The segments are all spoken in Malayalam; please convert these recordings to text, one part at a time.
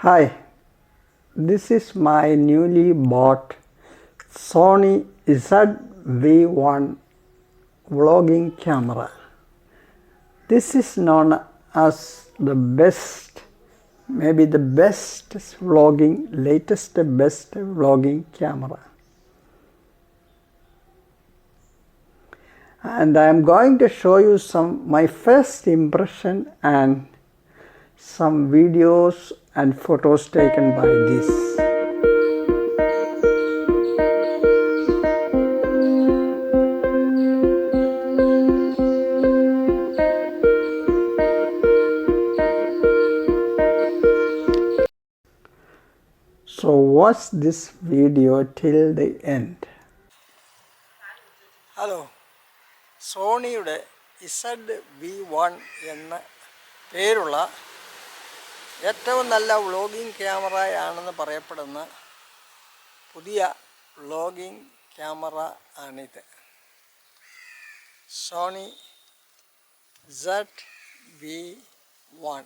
Hi, this is my newly bought Sony ZV-1 vlogging camera. This is known as the best, maybe the best vlogging, latest best vlogging camera. And I am going to show you my first impression and some videos and photos taken by this. So watch this video till the end. Hello, സോണിയുടെ ZV-1 എന്ന പേരുള്ള ഏറ്റവും നല്ല വ്ളോഗിംഗ് ക്യാമറയാണെന്ന് പറയപ്പെടുന്ന പുതിയ വ്ളോഗിംഗ് ക്യാമറ ആണിത്. Sony ZV-1.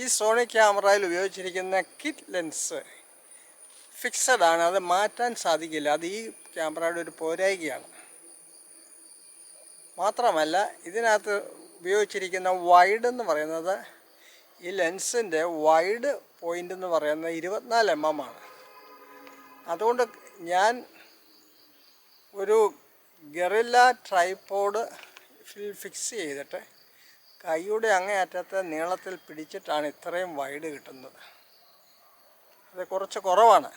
ഈ സോണി ക്യാമറയിൽ ഉപയോഗിച്ചിരിക്കുന്ന കിറ്റ് ലെൻസ് ഫിക്സഡ് ആണ്, അത് മാറ്റാൻ സാധിക്കില്ല. അത് ഈ ക്യാമറയുടെ ഒരു പോരായ്കയാണ്. മാത്രമല്ല ഇതിനകത്ത് ഉപയോഗിച്ചിരിക്കുന്ന വൈഡ് എന്ന് പറയുന്നത്, ഈ ലെൻസിൻ്റെ വൈഡ് പോയിൻ്റ് എന്ന് പറയുന്നത് 24 mm ആണ്. അതുകൊണ്ട് ഞാൻ ഒരു ഗറില്ല ട്രൈപോഡ് ഫിക്സ് ചെയ്തിട്ട് കൈയുടെ അങ്ങേയറ്റത്തെ നീളത്തിൽ പിടിച്ചിട്ടാണ് ഇത്രയും വൈഡ് കിട്ടുന്നത്. അത് കുറച്ച് കുറവാണ്.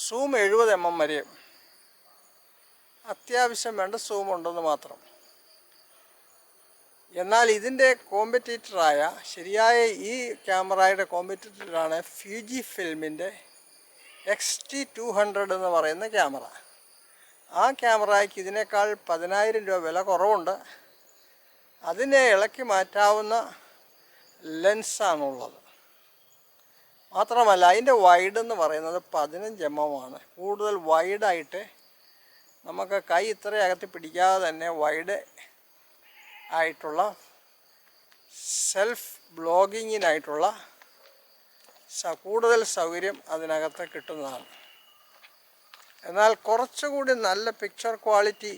സൂം 70 mm വരെയും അത്യാവശ്യം വേണ്ട സൂം ഉണ്ടെന്ന് മാത്രം. എന്നാൽ ഇതിൻ്റെ കോമ്പറ്റീറ്ററായ, ശരിയായ ഈ ക്യാമറയുടെ കോമ്പറ്റീറ്ററാണ് ഫ്യൂജി ഫിലിമിൻ്റെ XT200 എന്ന് പറയുന്ന ക്യാമറ. ആ ക്യാമറയ്ക്ക് ഇതിനേക്കാൾ 10,000 രൂപ വില കുറവുണ്ട്. അതിനെ ഇളക്കി മാറ്റാവുന്ന ലെൻസാണുള്ളത്. മാത്രമല്ല അതിൻ്റെ വൈഡ് എന്ന് പറയുന്നത് 15 mm ആണ്. കൂടുതൽ വൈഡായിട്ട് നമുക്ക് കൈ ഇത്ര അകത്ത് പിടിക്കാതെ തന്നെ വൈഡ് ആയിട്ടുള്ള സെൽഫ് ബ്ലോഗിങ്ങിനായിട്ടുള്ള കൂടുതൽ സൗകര്യം അതിനകത്ത് കിട്ടുന്നതാണ്. എന്നാൽ കുറച്ചുകൂടി നല്ല പിക്ചർ ക്വാളിറ്റി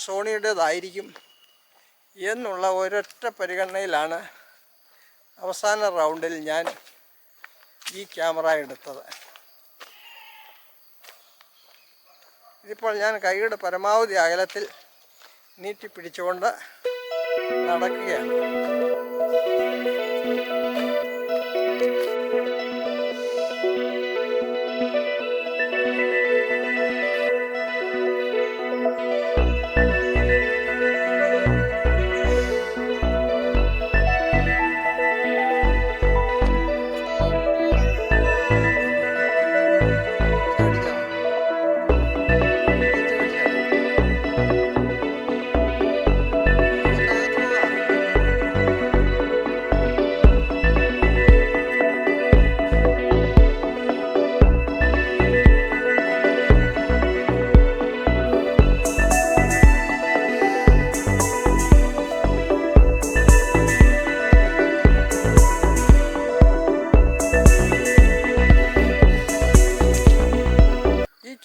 സോണിയുടേതായിരിക്കും എന്നുള്ള ഒരൊറ്റ പരിഗണനയിലാണ് അവസാന റൗണ്ടിൽ ഞാൻ ഈ ക്യാമറ എടുത്തത്. ഇതിപ്പോൾ ഞാൻ കൈയുടെ പരമാവധി അകലത്തിൽ നീട്ടി പിടിച്ചുകൊണ്ട് നടക്കുകയാണ്.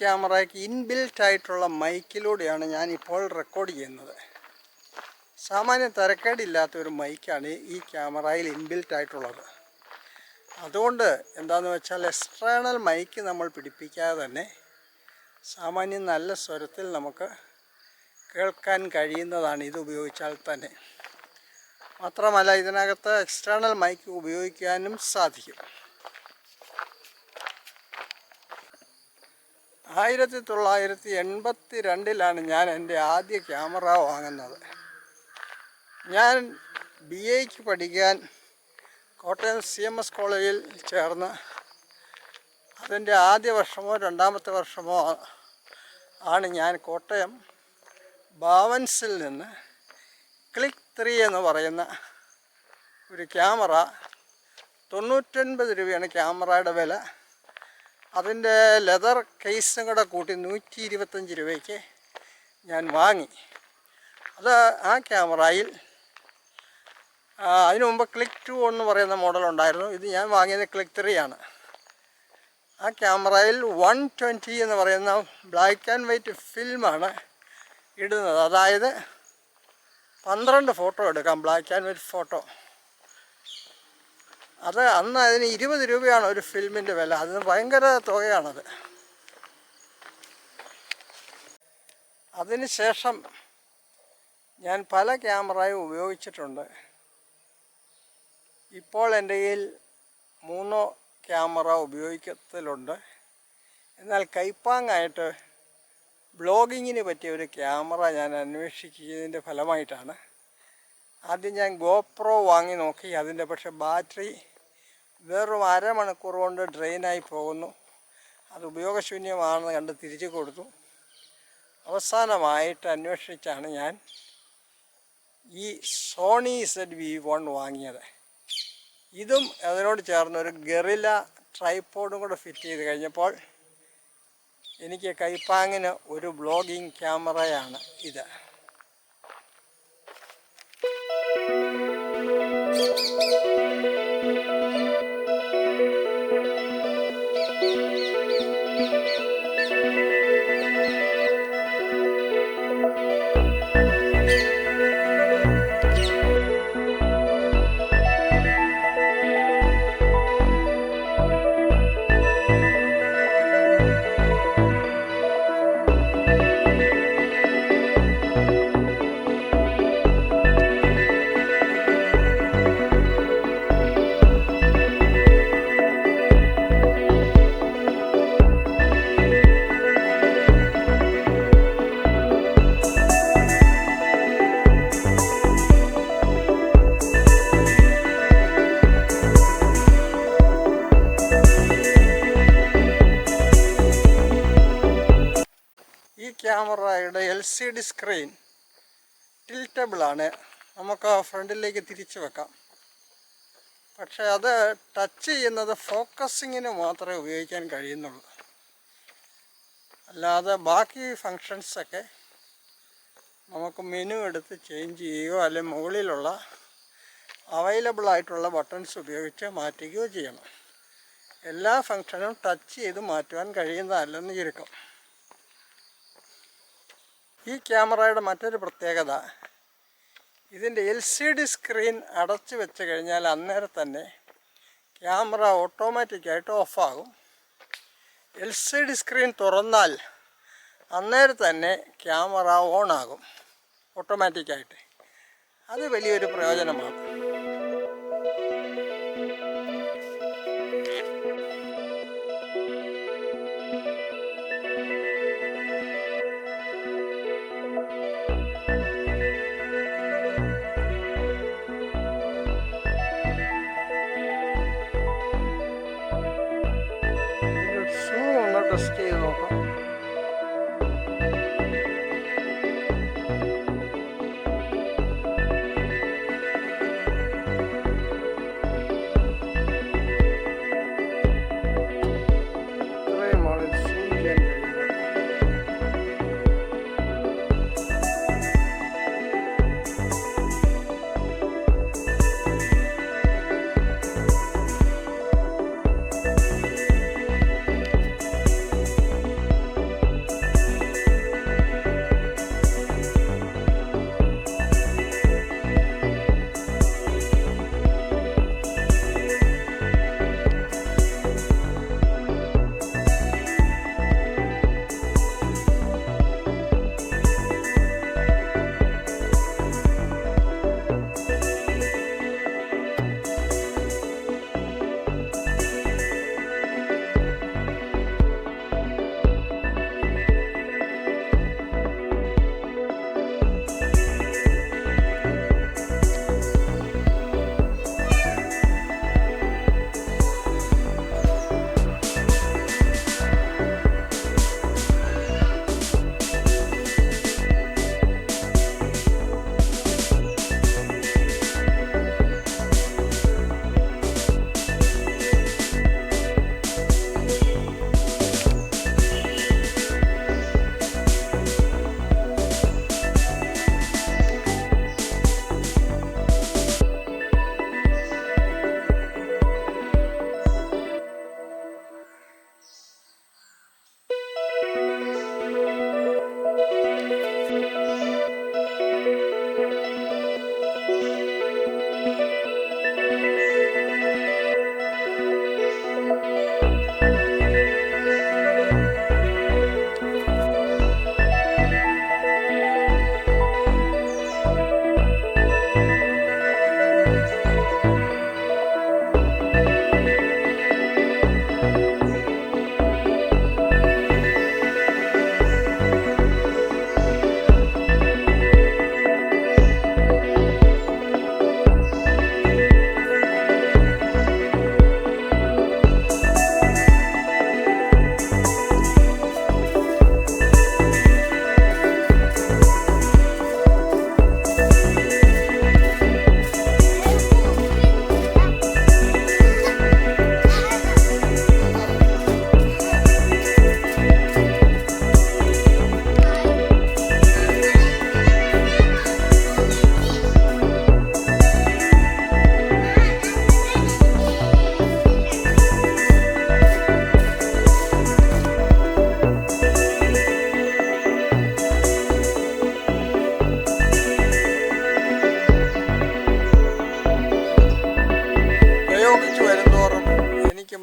ക്യാമറയ്ക്ക് ഇൻബിൽറ്റ് ആയിട്ടുള്ള മൈക്കിലൂടെയാണ് ഞാനിപ്പോൾ റെക്കോർഡ് ചെയ്യുന്നത്. സാമാന്യം തരക്കേടില്ലാത്തൊരു മൈക്കാണ് ഈ ക്യാമറയിൽ ഇൻബിൽറ്റ് ആയിട്ടുള്ളത്. അതുകൊണ്ട് എന്താണെന്ന് വെച്ചാൽ എക്സ്റ്റേണൽ മൈക്ക് നമ്മൾ പിടിപ്പിക്കാതെ തന്നെ സാമാന്യം നല്ല സ്വരത്തിൽ നമുക്ക് കേൾക്കാൻ കഴിയുന്നതാണ് ഇത് ഉപയോഗിച്ചാൽ തന്നെ. മാത്രമല്ല ഇതിനകത്ത് എക്സ്റ്റേണൽ മൈക്ക് ഉപയോഗിക്കാനും സാധിക്കും. 1982 ഞാൻ എൻ്റെ ആദ്യ ക്യാമറ വാങ്ങുന്നത്. ഞാൻ BAക്ക് പഠിക്കാൻ കോട്ടയം CMS കോളേജിൽ ചേർന്ന് അതിൻ്റെ ആദ്യ വർഷമോ രണ്ടാമത്തെ വർഷമോ ആണ് ഞാൻ കോട്ടയം ബാവൻസിൽ നിന്ന് ക്ലിക്ക് 3 എന്ന് പറയുന്ന ഒരു ക്യാമറ, 99 രൂപയാണ് ക്യാമറയുടെ വില. അതിൻ്റെ ലെതർ കേസും കൂടെ കൂട്ടി 125 രൂപയ്ക്ക് ഞാൻ വാങ്ങി. ആ ക്യാമറയിൽ അതിനു മുമ്പ് ക്ലിക്ക് 2 എന്ന് പറയുന്ന മോഡൽ ഉണ്ടായിരുന്നു. ഇത് ഞാൻ വാങ്ങിയത് ക്ലിക്ക് 3 ആണ്. ആ ക്യാമറയിൽ 120 എന്ന് പറയുന്ന ബ്ലാക്ക് ആൻഡ് വൈറ്റ് ഫിൽമാണ് ഇടുന്നത്. അതായത് 12 ഫോട്ടോ എടുക്കാം, ബ്ലാക്ക് ആൻഡ് വൈറ്റ് ഫോട്ടോ. അന്ന് അതിന് 20 രൂപയാണ് ഒരു ഫിലിമിൻ്റെ വില. അതിന് ഭയങ്കര തുകയാണത്. അതിന് ശേഷം ഞാൻ പല ക്യാമറയും ഉപയോഗിച്ചിട്ടുണ്ട്. ഇപ്പോൾ എൻ്റെ കയ്യിൽ 3 ക്യാമറ ഉപയോഗിക്കത്തിലുണ്ട്. എന്നാൽ കൈപ്പാങ്ങായിട്ട് ബ്ലോഗിങ്ങിന് പറ്റിയ ഒരു ക്യാമറ ഞാൻ അന്വേഷിക്കുന്നതിൻ്റെ ഫലമായിട്ടാണ് ആദ്യം ഞാൻ GoPro വാങ്ങി നോക്കി. അതിൻ്റെ പക്ഷേ ബാറ്ററി വെറും അരമണിക്കൂർ കൊണ്ട് ഡ്രെയിനായി പോകുന്നു. അത് ഉപയോഗശൂന്യമാണെന്ന് കണ്ട് തിരിച്ചു കൊടുത്തു. അവസാനമായിട്ട് അന്വേഷിച്ചാണ് ഞാൻ ഈ സോണി ZV-1 വാങ്ങിയത്. ഇതും അതിനോട് ചേർന്നൊരു ഗറില്ല ട്രൈപോഡും കൂടെ ഫിറ്റ് ചെയ്ത് കഴിഞ്ഞപ്പോൾ എനിക്ക് കൈപ്പാങ്ങിന് ഒരു ബ്ലോഗിങ് ക്യാമറയാണ് ഇത്. ക്യാമറയുടെ LCD സ്ക്രീൻ ടിൽറ്റബിളാണ്. നമുക്ക് ഫ്രണ്ടിലേക്ക് തിരിച്ചു വെക്കാം. പക്ഷേ അത് ടച്ച് ചെയ്യുന്നത് ഫോക്കസിങ്ങിന് മാത്രമേ ഉപയോഗിക്കാൻ കഴിയുന്നുള്ളൂ. അല്ലാതെ ബാക്കി ഫങ്ഷൻസൊക്കെ നമുക്ക് മെനു എടുത്ത് ചേഞ്ച് ചെയ്യുകയോ അല്ലെങ്കിൽ മുകളിലുള്ള അവൈലബിളായിട്ടുള്ള ബട്ടൺസ് ഉപയോഗിച്ച് മാറ്റുകയോ ചെയ്യണം. എല്ലാ ഫങ്ഷനും ടച്ച് ചെയ്ത് മാറ്റുവാൻ കഴിയുന്നതല്ലെന്ന് ചുരുക്കം. ഈ ക്യാമറയുടെ മറ്റൊരു പ്രത്യേകത, ഇതിൻ്റെ LCD സ്ക്രീൻ അടച്ചു വെച്ച് കഴിഞ്ഞാൽ അന്നേരം തന്നെ ക്യാമറ ഓട്ടോമാറ്റിക്കായിട്ട് ഓഫാകും. LCD സ്ക്രീൻ തുറന്നാൽ അന്നേരം തന്നെ ക്യാമറ ഓണാകും ഓട്ടോമാറ്റിക്കായിട്ട്. അത് വലിയൊരു പ്രയോജനമാണ്. ടെസ്റ്റ് ചെയ്ത് നോക്കാം. ഇത്രയുമാണ് സൂം ചെയ്യാൻ കഴിയുന്നത്.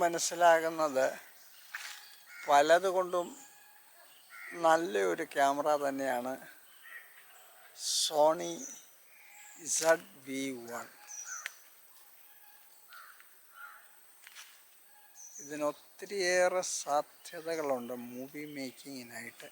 മനസ്സിലാകുന്നത് പലതുകൊണ്ടും നല്ലൊരു ക്യാമറ തന്നെയാണ് സോണി ZV-1. ഇതിനൊത്തിരിയേറെ സാധ്യതകളുണ്ട് മൂവി മേക്കിങ്ങിനായിട്ട്.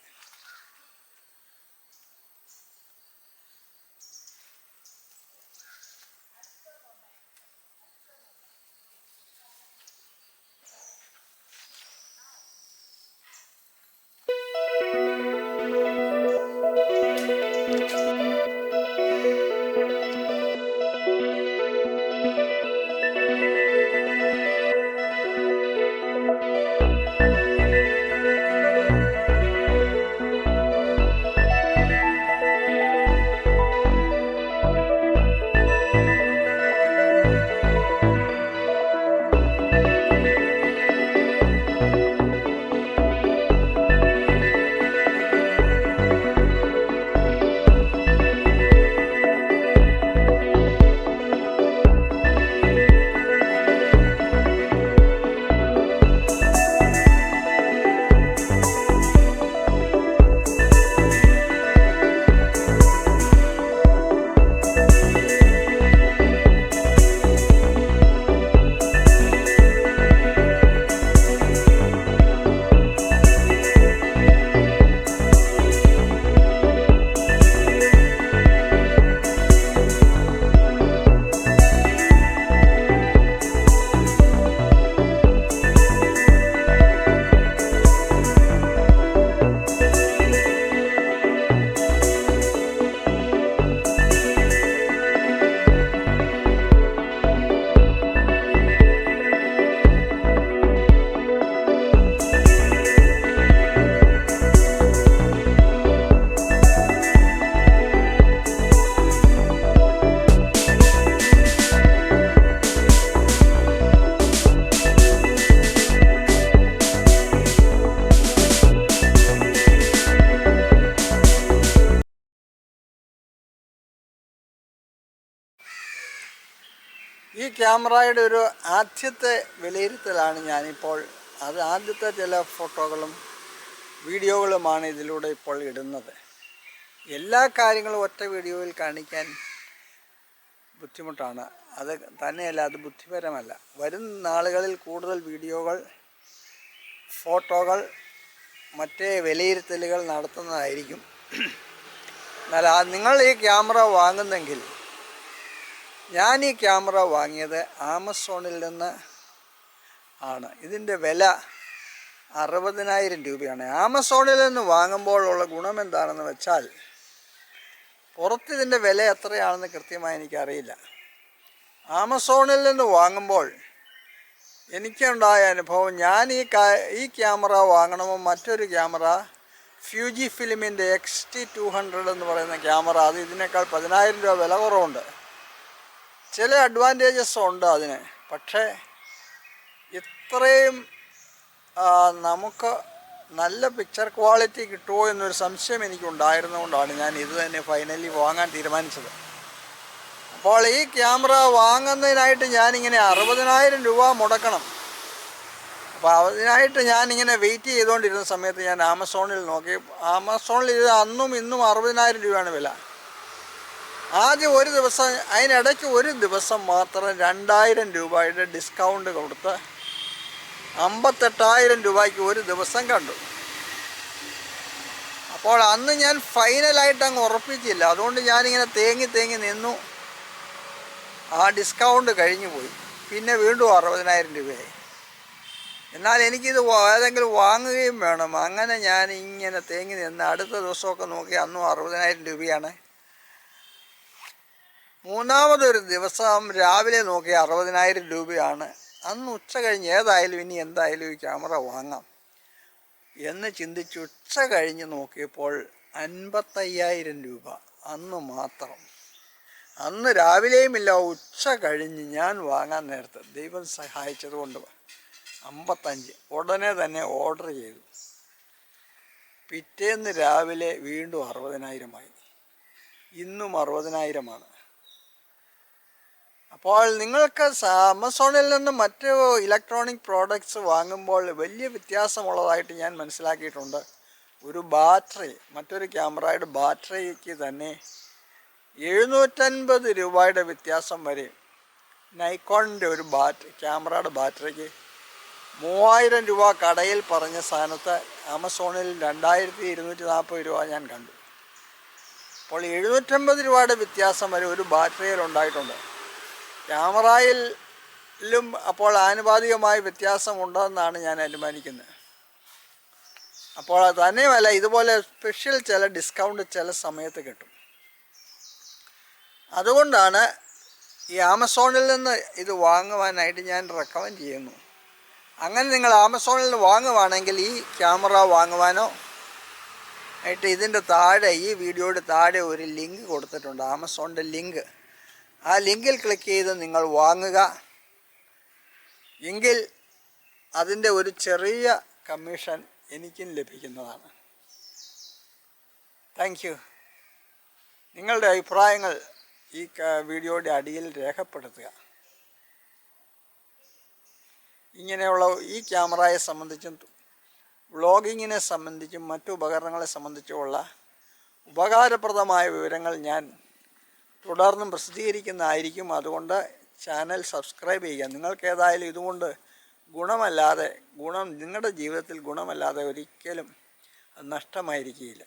ഈ ക്യാമറയുടെ ഒരു ആദ്യത്തെ വിലയിരുത്തലാണ് ഞാനിപ്പോൾ. അത് ആദ്യത്തെ ചില ഫോട്ടോകളും വീഡിയോകളുമാണ് ഇതിലൂടെ ഇപ്പോൾ ഇടുന്നത്. എല്ലാ കാര്യങ്ങളും ഒറ്റ വീഡിയോയിൽ കാണിക്കാൻ ബുദ്ധിമുട്ടാണ്. അത് തന്നെയല്ല, അത് ബുദ്ധിപരമല്ല. വരും നാളുകളിൽ കൂടുതൽ വീഡിയോകൾ, ഫോട്ടോകൾ, മറ്റേ വിലയിരുത്തലുകൾ നടത്തുന്നതായിരിക്കും. എന്നാൽ നിങ്ങൾ ഈ ക്യാമറ വാങ്ങുന്നെങ്കിൽ, ഞാൻ ഈ ക്യാമറ വാങ്ങിയത് ആമസോണിൽ നിന്ന് ആണ്. ഇതിൻ്റെ വില 60,000 രൂപയാണ്. ആമസോണിൽ നിന്ന് വാങ്ങുമ്പോഴുള്ള ഗുണം എന്താണെന്ന് വെച്ചാൽ, പുറത്ത് ഇതിൻ്റെ വില എത്രയാണെന്ന് കൃത്യമായി എനിക്കറിയില്ല. ആമസോണിൽ നിന്ന് വാങ്ങുമ്പോൾ എനിക്കുണ്ടായ അനുഭവം, ഞാൻ ഈ ക്യാമറ വാങ്ങണമോ മറ്റൊരു ക്യാമറ, ഫ്യൂജി ഫിലിമിൻ്റെ XT200 എന്ന് പറയുന്ന ക്യാമറ, അത് ഇതിനേക്കാൾ 10,000 രൂപ വില കുറവുണ്ട്. ചില അഡ്വാൻറ്റേജസ് ഉണ്ട് അതിന്. പക്ഷേ ഇത്രയും നമുക്ക് നല്ല പിക്ചർ ക്വാളിറ്റി കിട്ടുമോ എന്നൊരു സംശയം എനിക്കുണ്ടായിരുന്നതുകൊണ്ടാണ് ഞാൻ ഇത് തന്നെ ഫൈനലി വാങ്ങാൻ തീരുമാനിച്ചത്. അപ്പോൾ ഈ ക്യാമറ വാങ്ങുന്നതിനായിട്ട് ഞാനിങ്ങനെ 60,000 രൂപ മുടക്കണം. അപ്പോൾ അതിനായിട്ട് ഞാനിങ്ങനെ വെയിറ്റ് ചെയ്തുകൊണ്ടിരുന്ന സമയത്ത് ഞാൻ ആമസോണിൽ നോക്കി. ആമസോണിൽ ഇത് അന്നും ഇന്നും 60,000 രൂപയാണ് വില. ആദ്യം ഒരു ദിവസം, അതിനിടയ്ക്ക് ഒരു ദിവസം മാത്രം 2,000 രൂപയുടെ ഡിസ്കൗണ്ട് കൊടുത്ത് 58,000 രൂപയ്ക്ക് ഒരു ദിവസം കണ്ടു. അപ്പോൾ അന്ന് ഞാൻ ഫൈനലായിട്ട് അങ്ങ് ഉറപ്പിച്ചില്ല. അതുകൊണ്ട് ഞാനിങ്ങനെ തേങ്ങി നിന്നു. ആ ഡിസ്കൗണ്ട് കഴിഞ്ഞു പോയി. പിന്നെ വീണ്ടും 60,000 രൂപയായി. എന്നാൽ എനിക്കിത് ഏതെങ്കിലും വാങ്ങുകയും വേണം. അങ്ങനെ ഞാൻ ഇങ്ങനെ തേങ്ങി നിന്ന് അടുത്ത ദിവസമൊക്കെ നോക്കി അന്നും 60,000 രൂപയാണ്. മൂന്നാമതൊരു ദിവസം രാവിലെ നോക്കി 60,000 രൂപയാണ്. അന്ന് ഉച്ച കഴിഞ്ഞ് ഏതായാലും ഇനി എന്തായാലും ഈ ക്യാമറ വാങ്ങാം എന്ന് ചിന്തിച്ച് ഉച്ച കഴിഞ്ഞ് നോക്കിയപ്പോൾ 55,000 രൂപ അന്ന് മാത്രം. അന്ന് രാവിലെയുമില്ല, ഉച്ച കഴിഞ്ഞ് ഞാൻ വാങ്ങാൻ നേരത്ത് ദൈവം സഹായിച്ചത് കൊണ്ട് 55 ഉടനെ തന്നെ ഓർഡർ ചെയ്തു. പിറ്റേന്ന് രാവിലെ വീണ്ടും 60,000 ആയി. ഇന്നും 60,000 ആണ്. അപ്പോൾ നിങ്ങൾക്ക് ആമസോണിൽ നിന്ന് മറ്റ് ഇലക്ട്രോണിക് പ്രോഡക്റ്റ്സ് വാങ്ങുമ്പോൾ വലിയ വ്യത്യാസമുള്ളതായിട്ട് ഞാൻ മനസ്സിലാക്കിയിട്ടുണ്ട്. ഒരു ബാറ്ററി, മറ്റൊരു ക്യാമറയുടെ ബാറ്ററിക്ക് തന്നെ 750 രൂപയുടെ വ്യത്യാസം വരെ. നൈക്കോണിൻ്റെ ഒരു ക്യാമറയുടെ ബാറ്ററിക്ക് 3000 രൂപ കടയിൽ പറഞ്ഞ സ്ഥാനത്ത് ആമസോണിൽ 2240 രൂപ ഞാൻ കണ്ടു. അപ്പോൾ 750 രൂപയുടെ വ്യത്യാസം വരെ ഒരു ബാറ്ററിയിൽ ഉണ്ടായിട്ടുണ്ട്. ക്യാമറയിലും അപ്പോൾ ആനുപാതികമായ വ്യത്യാസമുണ്ടെന്നാണ് ഞാൻ അനുമാനിക്കുന്നത്. അപ്പോൾ അത് തന്നെയുമല്ല, ഇതുപോലെ സ്പെഷ്യൽ ചില ഡിസ്കൗണ്ട് ചില സമയത്ത് കിട്ടും. അതുകൊണ്ടാണ് ഈ ആമസോണിൽ നിന്ന് ഇത് വാങ്ങുവാനായിട്ട് ഞാൻ റെക്കമെൻഡ് ചെയ്യുന്നു. അങ്ങനെ നിങ്ങൾ ആമസോണിൽ നിന്ന് വാങ്ങുവാണെങ്കിൽ ഈ ക്യാമറ വാങ്ങുവാനോ ആയിട്ട് ഇതിൻ്റെ താഴെ, ഈ വീഡിയോയുടെ താഴെ ഒരു ലിങ്ക് കൊടുത്തിട്ടുണ്ട്, ആമസോണിൻ്റെ ലിങ്ക്. ആ ലിങ്കിൽ ക്ലിക്ക് ചെയ്ത് നിങ്ങൾ വാങ്ങുക. എങ്കിൽ അതിൻ്റെ ഒരു ചെറിയ കമ്മീഷൻ എനിക്കും ലഭിക്കുന്നതാണ്. Thank you. നിങ്ങളുടെ അഭിപ്രായങ്ങൾ ഈ വീഡിയോയുടെ അടിയിൽ രേഖപ്പെടുത്തുക. ഇങ്ങനെയുള്ള ഈ ക്യാമറയെ സംബന്ധിച്ചും വ്ളോഗിങ്ങിനെ സംബന്ധിച്ചും മറ്റു ഉപകരണങ്ങളെ സംബന്ധിച്ചുമുള്ള ഉപകാരപ്രദമായ വിവരങ്ങൾ ഞാൻ തുടർന്നും പ്രസിദ്ധീകരിക്കുന്നതായിരിക്കും. അതുകൊണ്ട് ചാനൽ സബ്സ്ക്രൈബ് ചെയ്യുക. നിങ്ങൾക്ക് ഏതായാലും ഇതുകൊണ്ട് നിങ്ങളുടെ ജീവിതത്തിൽ ഗുണമല്ലാതെ ഒരിക്കലും നഷ്ടമായിരിക്കുകയില്ല.